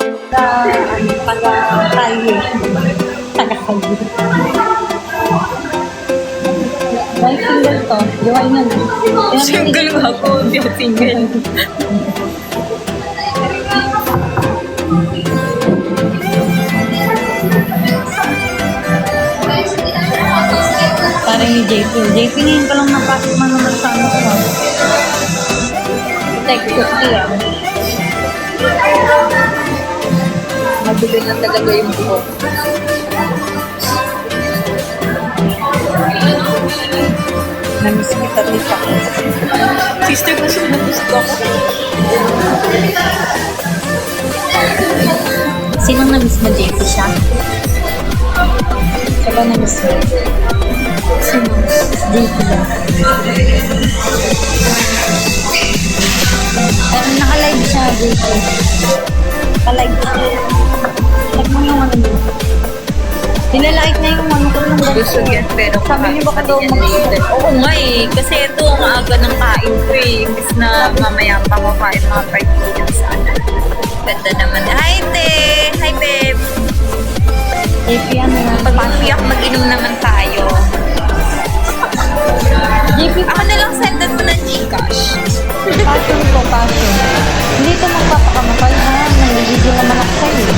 Taga-Tayo. Taga-Tayo. Dahil single to, diwain na na. Single ako, hindi ako single. Parang ni JP. JP ngayon ka lang napasok man naman sa ano ko. Text ko siya. Mabili na talaga yung buhok. Namiss kita dito. Sister ko siya na gusto ako. Sinong namiss mo, JP siya? Siya ba namiss mo? Sino? JP lang. Pero naka-live siya, JP. Naka-live siya. Check mo yung ano dito. Nilalike na yung ano ko nung Gusto yan, pero sabi niyo baka daw Oo nga eh. Kasi ito ang aga ng kain ko eh. Imbis na mamaya pa ko kain mga partidas sa ano. Ganda naman. Hi, te! Hi, babe! JP ano yan? Pag mag-iyak, mag-inom naman tayo. JP, Ako na lang sendan mo ng Gcash. passion ko, passion. Hindi ito magpapakamapal ha. Nangigigil naman ako sa'yo.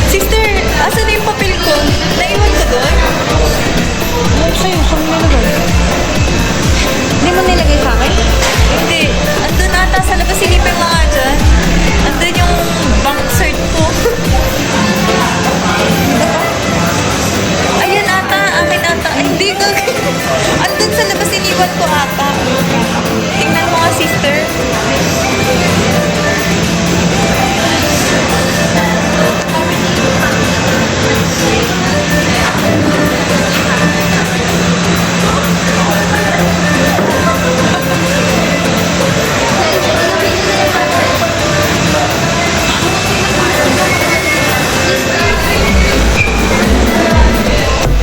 Sister, asan na yung papel ko? Naiwan ko doon? Ano sa'yo? Saan mo nilagay? Hindi mo nilagay sa akin? Hindi. Andun ata sa labas. Silipin mo nga dyan. Andun yung bank cert ko. Ayan ata. Akin ata. Ay, hindi ko. Andun sa labas. Iniwan ko ata. Tingnan mo nga, sister.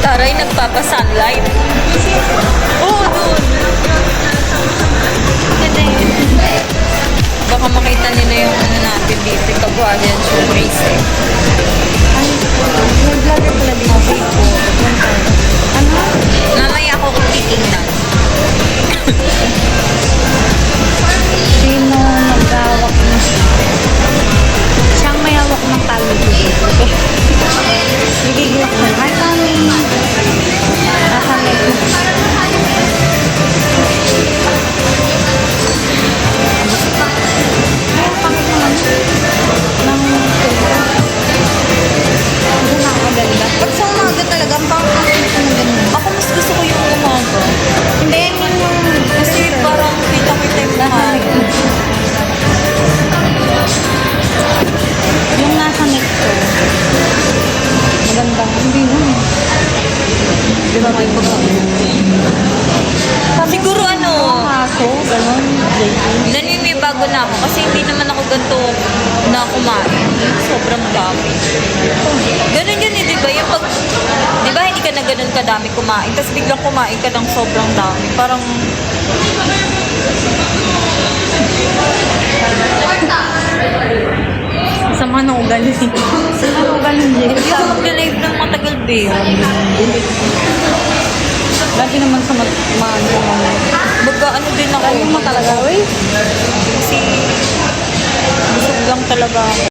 Taray, nagpapa-sunlight. Oo, doon. Ganda yun. Baka makita nila yung ano natin dito. Kabuhayan showcase eh. Ay, may vlogger pala dito. Ano? Mamaya ako kung titingnan. Sino mag-awak ng siyang may hawak ng talo dito. Nagigil ako. Hi, Tommy. Nasa like. Ay, pangit naman. Nang hindi na ako maganda. Pag sa umaga talaga, ang pangit na ganun. Ako mas gusto ko yung umaga. Hindi, yun yung Kasi parang kita-kita yung umaga. yung nasa neck ko. Maganda. Hindi naman. Di ba may Siguro ano, Kaso, gano'n, JP. naninibago na ako kasi hindi naman ako ganito na kumain. Sobrang dami. Ganun yun eh, di ba? Yung pag, di ba hindi ka na ganun kadami kumain, tapos biglang kumain ka ng sobrang dami. Parang, Sama ng ugali. Sama ng ugali, JP. hindi ako mag-live ng matagal, babe. Lagi naman sa maan ko naman. Ano din ako. Lagi mo talaga, wey. Kasi, busog lang talaga ako.